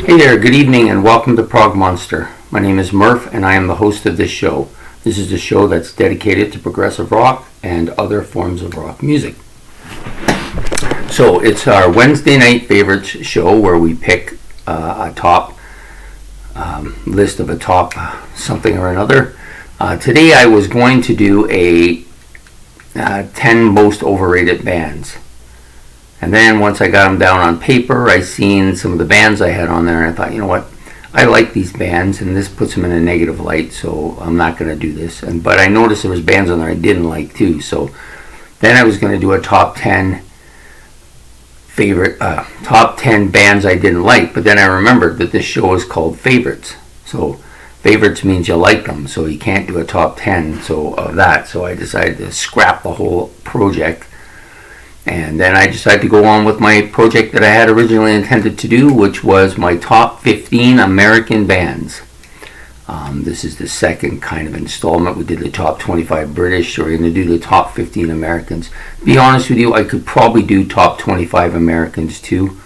Hey there, good evening and welcome to Prog Monster. My name is Murph and I am the host of this show. This is a show that's dedicated to progressive rock and other forms of rock music. So it's our Wednesday night favorites show where we pick a top list of a top something or another. Today I was going to do a 10 most overrated bands. And then once I got them down on paper, I seen some of the bands I had on there, and I thought, you know what, I like these bands, and this puts them in a negative light, so I'm not going to do this. But I noticed there was bands on there I didn't like too, so then I was going to do a top 10 bands I didn't like. But then I remembered that this show is called Favorites, so favorites means you like them, so you can't do a top 10 of that. So I decided to scrap the whole project. And then I decided to go on with my project that I had originally intended to do, which was my top 15 American bands. This is the second kind of installment. We did the top 25 British, so we're going to do the top 15 Americans. To be honest with you, I could probably do top 25 Americans too,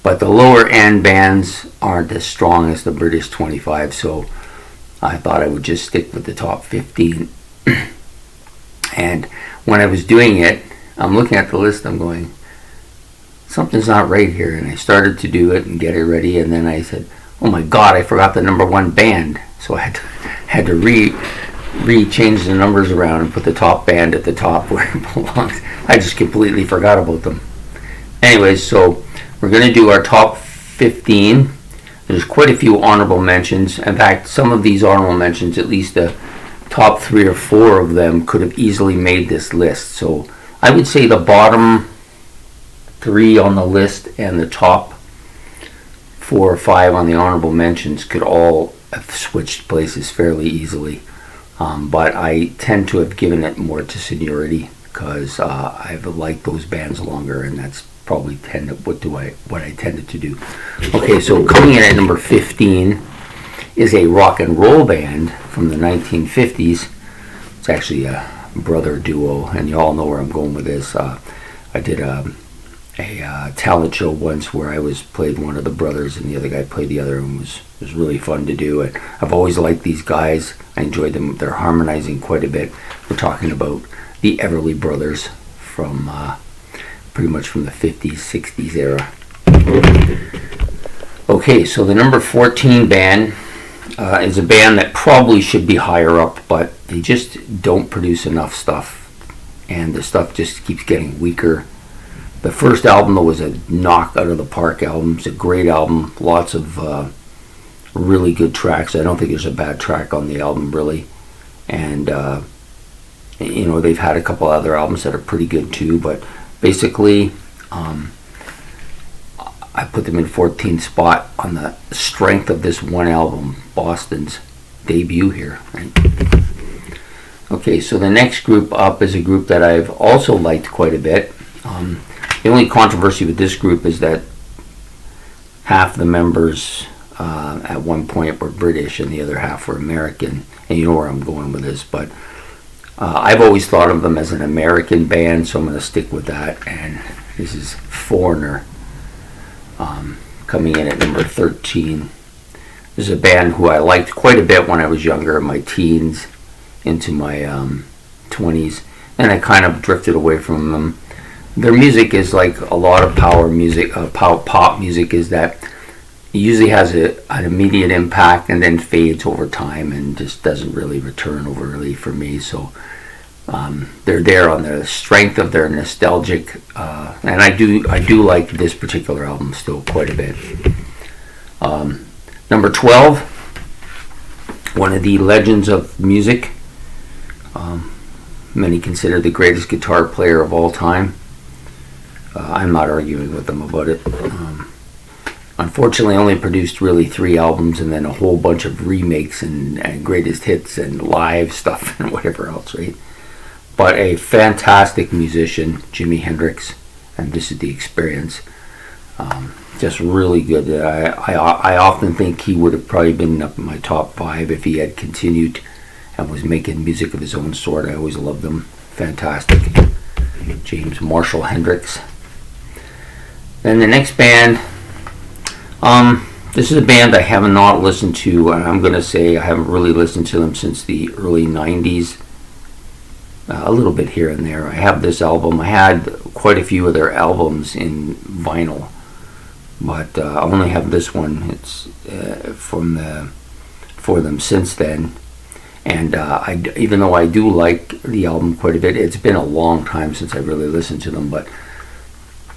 but the lower end bands aren't as strong as the British 25, so I thought I would just stick with the top 15. And when I was doing it, I'm looking at the list, I'm going, something's not right here, and I started to do it and get it ready, and then I said, oh my god, I forgot the number one band, so I had to change the numbers around and put the top band at the top where it belongs. I just completely forgot about them. Anyways, so we're going to do our top 15. There's quite a few honorable mentions. In fact, some of these honorable mentions, at least the top 3 or 4 of them could have easily made this list. So I would say the bottom 3 on the list and the top 4 or 5 on the honorable mentions could all have switched places fairly easily. But I tend to have given it more to seniority because I've liked those bands longer, and that's probably what I tended to do. Okay, so coming in at number 15 is a rock and roll band from the 1950s. It's actually a brother duo, and you all know where I'm going with this. I did a talent show once where I played one of the brothers and the other guy played the other, and it was really fun to do it. I've always liked these guys. I enjoyed them. They're harmonizing quite a bit. We're talking about the Everly Brothers from pretty much from the 50s, 60s era. Okay, so the number 14 band is a band that probably should be higher up, but they just don't produce enough stuff, and the stuff just keeps getting weaker. The first album, though, was a knock out of the park album. It's a great album, lots of really good tracks. I don't think there's a bad track on the album, really. And they've had a couple other albums that are pretty good too, but basically I put them in 14th spot on the strength of this one album, Boston's debut here. Right? Okay, so the next group up is a group that I've also liked quite a bit. The only controversy with this group is that half the members at one point were British and the other half were American, and you know where I'm going with this, but I've always thought of them as an American band, so I'm going to stick with that, and this is Foreigner. Coming in at number 13. This is a band who I liked quite a bit when I was younger, in my teens, into my 20s, and I kind of drifted away from them. Their music is like a lot of power music, pop music, is that it usually has an immediate impact and then fades over time and just doesn't really return overly for me. So they're there on the strength of their nostalgic, and I do like this particular album still quite a bit. Number 12, one of the legends of music. Many consider the greatest guitar player of all time. I'm not arguing with them about it. Unfortunately, only produced really 3 albums and then a whole bunch of remakes and greatest hits and live stuff and whatever else, right? But a fantastic musician, Jimi Hendrix, and this is the Experience. Just really good. I often think he would have probably been up in my top 5 if he had continued and was making music of his own sort. I always loved him. Fantastic. James Marshall Hendrix. Then the next band, This is a band I have not listened to, and I'm going to say I haven't really listened to them since the early 90s. A little bit here and there. I have this album. I had quite a few of their albums in vinyl, but I only have this one. It's for them since then. And even though I do like the album quite a bit, it's been a long time since I really listened to them, but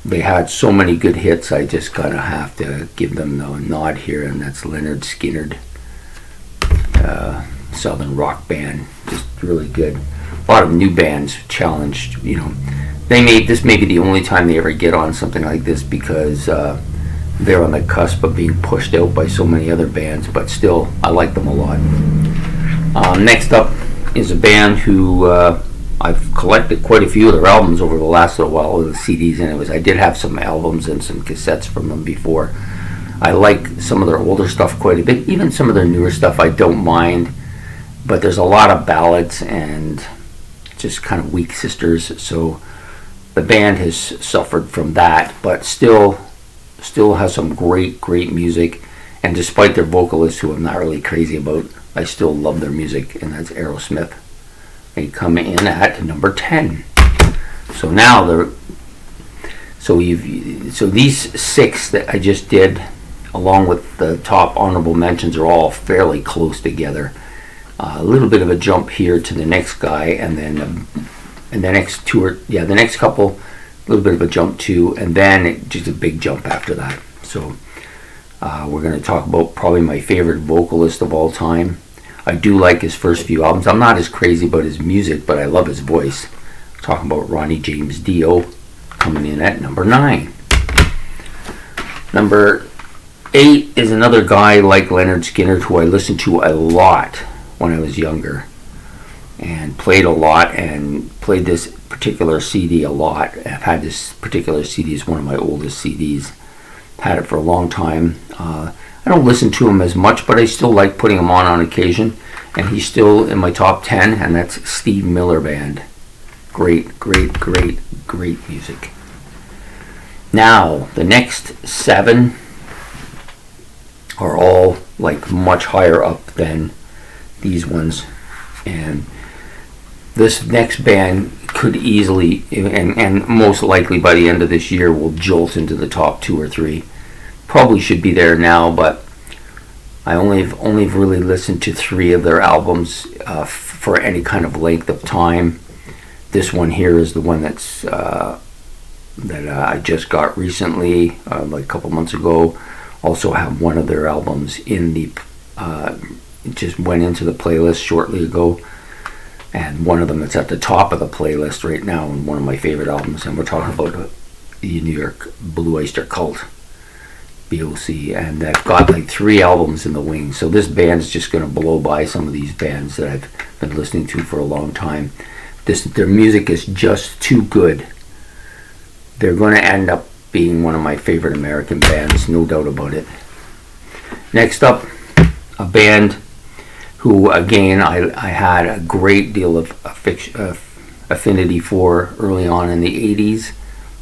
they had so many good hits, I just kind of have to give them the nod here, and that's Lynyrd Skynyrd, Southern rock band, just really good. A lot of new bands challenged, this may be the only time they ever get on something like this, because they're on the cusp of being pushed out by so many other bands, but still, I like them a lot. Next up is a band who I've collected quite a few of their albums over the last little while, the CDs, and I did have some albums and some cassettes from them before. I like some of their older stuff quite a bit. Even some of their newer stuff I don't mind, but there's a lot of ballads and just kind of weak sisters, so the band has suffered from that, but still has some great music. And despite their vocalist, who I'm not really crazy about, I still love their music, and that's Aerosmith. They come in at number 10. So now so these 6 that I just did, along with the top honorable mentions, are all fairly close together. A little bit of a jump here to the next guy, and then the next the next couple, a little bit of a jump too, and then just a big jump after that. So we're going to talk about probably my favorite vocalist of all time. I do like his first few albums. I'm not as crazy about his music, but I love his voice. I'm talking about Ronnie James Dio, coming in at number 9. Number 8 is another guy like Lynyrd Skynyrd, who I listened to a lot when I was younger, and played a lot, and played this particular CD a lot. I've had this particular CD as one of my oldest CDs. Had it for a long time. I don't listen to him as much, but I still like putting him on occasion, and he's still in my top 10, and that's Steve Miller Band. Great music. Now, the next 7 are all like much higher up than these ones, and this next band could easily, and most likely by the end of this year, will jolt into the top 2 or 3. Probably should be there now, but I only really listened to 3 of their albums for any kind of length of time. This one here is the one that I just got recently, like a couple months ago. Also have one of their albums in the just went into the playlist shortly ago, and one of them that's at the top of the playlist right now, and one of my favorite albums. And we're talking about the New York Blue Oyster Cult, BOC, and I've got like 3 albums in the wings. So this band is just going to blow by some of these bands that I've been listening to for a long time. Their music is just too good. They're going to end up being one of my favorite American bands, no doubt about it. Next up, a band who, again, I had a great deal of affinity for early on in the 80s.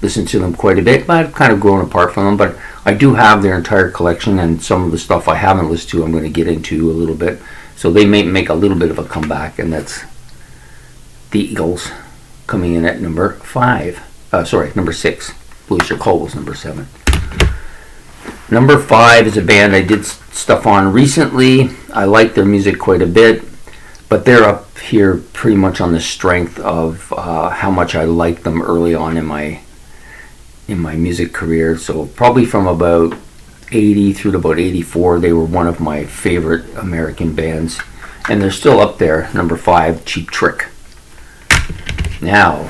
Listened to them quite a bit, but I've kind of grown apart from them. But I do have their entire collection, and some of the stuff I haven't listened to I'm going to get into a little bit. So they may make a little bit of a comeback, and that's the Eagles, coming in at number 6. Blue Oyster Cult was number 7. Number 5 is a band I did stuff on recently. I like their music quite a bit, but they're up here pretty much on the strength of how much I liked them early on in my music career. So probably from about 80 through to about 84, they were one of my favorite American bands, and they're still up there. Number 5, Cheap Trick. Now,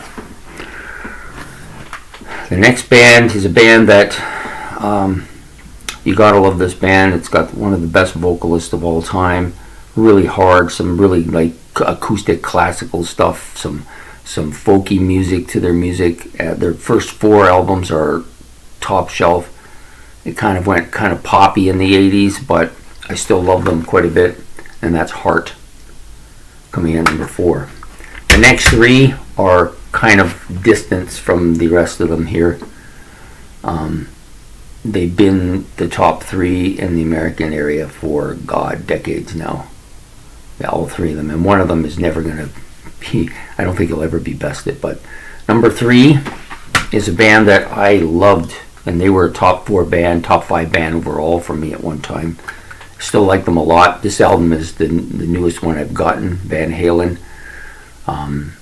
the next band is a band that you gotta love this band. It's got one of the best vocalists of all time. Really hard, some really like acoustic classical stuff, some folky music to their music. Their first 4 albums are top shelf. It kind of went kind of poppy in the 80s, but I still love them quite a bit, and that's Heart, coming in number 4. The next 3 are kind of distance from the rest of them here. they've been the top 3 in the American area for, God, decades now. Yeah, all 3 of them. And one of them is never going to be, I don't think he'll ever be bested. But number 3 is a band that I loved, and they were a top 4 band, top 5 band overall for me at one time. Still like them a lot. This album is the newest one I've gotten, Van Halen.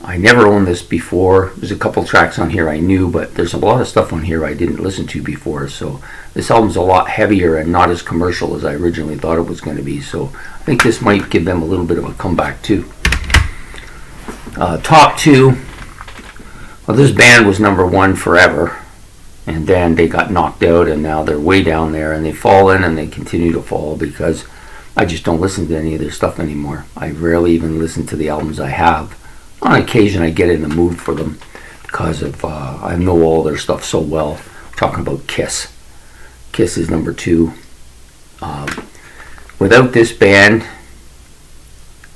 I never owned this before. There's a couple tracks on here I knew, but there's a lot of stuff on here I didn't listen to before. So this album's a lot heavier and not as commercial as I originally thought it was going to be. So I think this might give them a little bit of a comeback too. Top 2. Well, this band was number 1 forever. And then they got knocked out, and now they're way down there, and they've fallen, and they continue to fall because I just don't listen to any of their stuff anymore. I rarely even listen to the albums I have. On occasion, I get in the mood for them because of I know all their stuff so well. I'm talking about Kiss. Kiss is number 2. Without this band,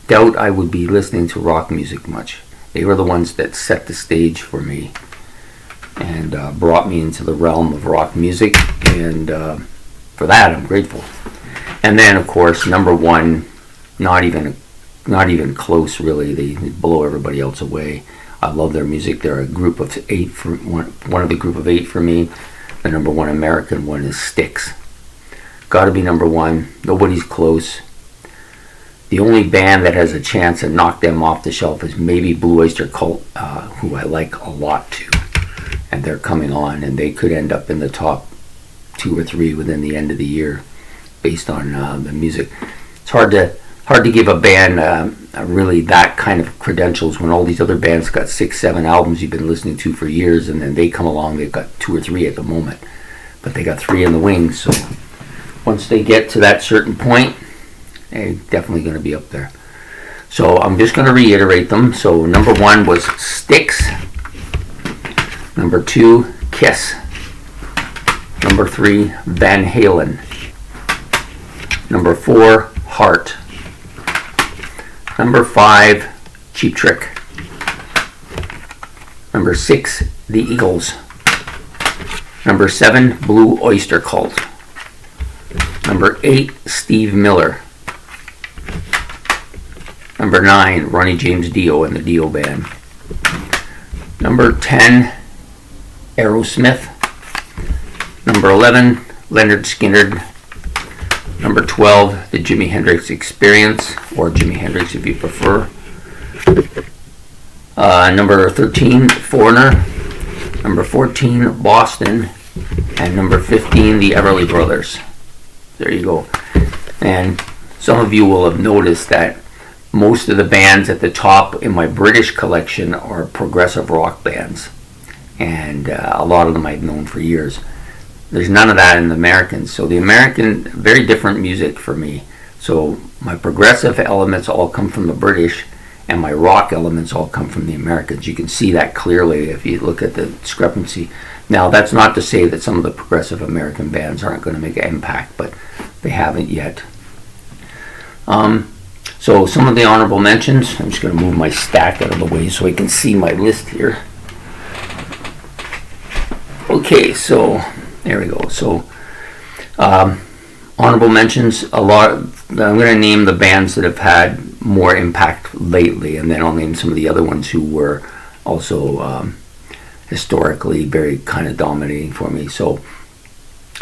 doubt I would be listening to rock music much. They were the ones that set the stage for me and brought me into the realm of rock music, and for that I'm grateful. And then of course number 1, not even close really. They blow everybody else away. I love their music. They're a group of 8 for one of the group of 8 for me. The number 1 American one is Styx. Got to be number 1. Nobody's close. The only band that has a chance to knock them off the shelf is maybe Blue Oyster Cult, who I like a lot too. And they're coming on, and they could end up in the top 2 or 3 within the end of the year, based on the music. It's hard to give a band really that kind of credentials when all these other bands got 6, 7 albums you've been listening to for years, and then they come along, they've got 2 or 3 at the moment, but they got 3 in the wings. So once they get to that certain point, they're definitely going to be up there. So I'm just going to reiterate them. So number 1 was Styx. Number 2, Kiss. Number 3, Van Halen. Number 4, Heart. Number 5, Cheap Trick. Number 6, The Eagles. Number 7, Blue Oyster Cult. Number 8, Steve Miller. Number 9, Ronnie James Dio and the Dio Band. Number 10, Aerosmith. Number 11, Leonard Skinner. Number 12, the Jimi Hendrix Experience, or Jimi Hendrix if you prefer. Number 13, Foreigner. Number 14, Boston. And number 15, the Everly Brothers. There you go. And some of you will have noticed that most of the bands at the top in my British collection are progressive rock bands. And a lot of them I've known for years. There's none of that in the Americans. So the American, very different music for me. So my progressive elements all come from the British, and my rock elements all come from the Americans. You can see that clearly if you look at the discrepancy. Now, that's not to say that some of the progressive American bands aren't going to make an impact, but they haven't yet. So some of the honorable mentions, I'm just going to move my stack out of the way so I can see my list here. Okay, so there we go. So honorable mentions, I'm going to name the bands that have had more impact lately, and then I'll name some of the other ones who were also historically very kind of dominating for me. So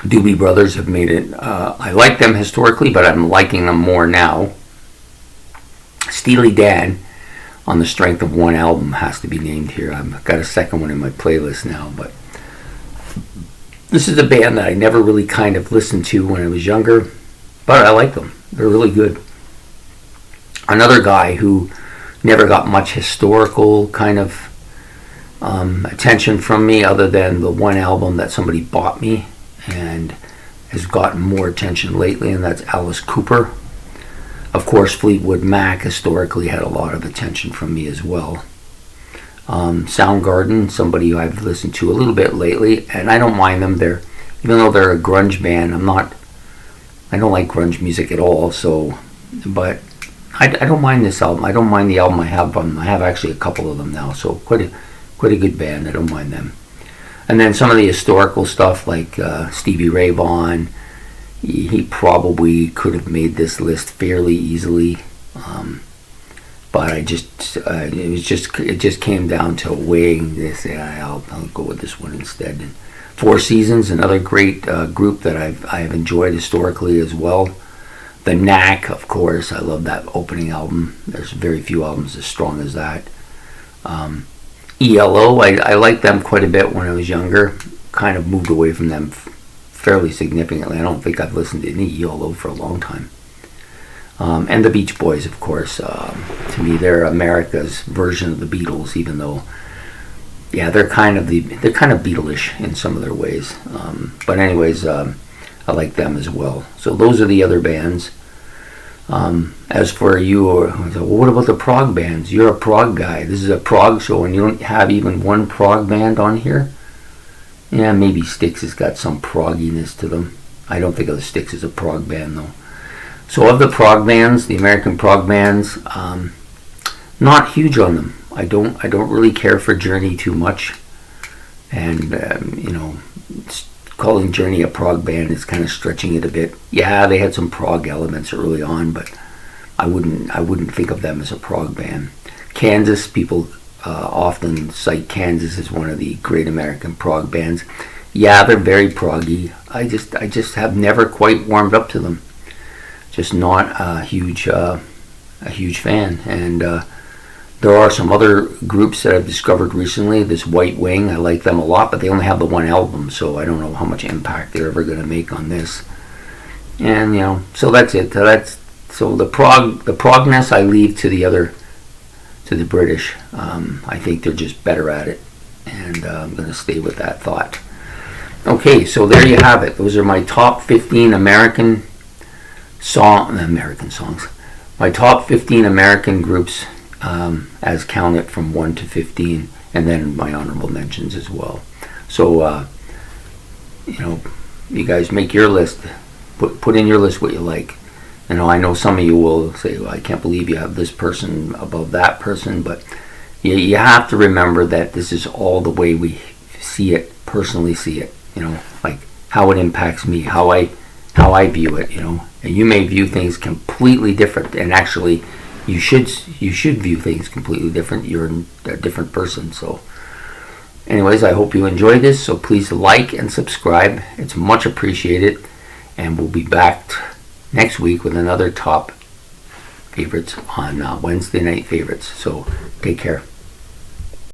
Doobie Brothers have made it, I like them historically, but I'm liking them more now. Steely Dan, on the strength of one album, has to be named here. I've got a second one in my playlist now, but this is a band that I never really kind of listened to when I was younger, but I like them. They're really good. Another guy who never got much historical kind of attention from me, other than the one album that somebody bought me and has gotten more attention lately, and that's Alice Cooper. Of course, Fleetwood Mac historically had a lot of attention from me as well. Soundgarden, somebody who I've listened to a little bit lately, and I don't mind them. Even though they're a grunge band, I don't like grunge music at all. So, but I don't mind this album. I don't mind the album I have from them. I have actually a couple of them now, so quite a good band. I don't mind them. And then some of the historical stuff like Stevie Ray Vaughan, he probably could have made this list fairly easily, but it just came down to weighing this. I'll go with this one instead. And Four Seasons, another great group that I've enjoyed historically as well. The Knack, of course, I love that opening album. There's very few albums as strong as that. ELO, I liked them quite a bit when I was younger. Kind of moved away from them fairly significantly. I don't think I've listened to any ELO for a long time. And the Beach Boys, of course. To me, they're America's version of the Beatles, even though, yeah, they're kind of Beatle-ish in some of their ways. But anyways, I like them as well. So those are the other bands. As for you, well, what about the prog bands? You're a prog guy. This is a prog show, and you don't have even one prog band on here? Yeah, maybe Styx has got some progginess to them. I don't think of the Styx as a prog band, though. So of the prog bands, the American prog bands, not huge on them. I don't really care for Journey too much, and calling Journey a prog band is kind of stretching it a bit. Yeah, they had some prog elements early on, but I wouldn't think of them as a prog band. Kansas, people often cite Kansas as one of the great American prog bands. Yeah, they're very proggy. I just have never quite warmed up to them. Just not a huge fan. And there are some other groups that I've discovered recently. This White Wing, I like them a lot, but they only have the one album, so I don't know how much impact they're ever going to make on this. And so that's it. So the progness I leave to the British. I think they're just better at it, and I'm going to stay with that thought. Okay, so there you have it. Those are my top 15 American songs. My top 15 American groups, as counted from 1 to 15, and then my honorable mentions as well. So you guys make your list. Put in your list what you like. I know some of you will say, well, I can't believe you have this person above that person, but you have to remember that this is all the way we personally see it, like how it impacts me, how I view it, and you may view things completely different, and actually you should view things completely different. You're a different person. So anyways, I hope you enjoyed this, so please like and subscribe. It's much appreciated, and we'll be back next week with another top favorites on Wednesday Night Favorites. So take care.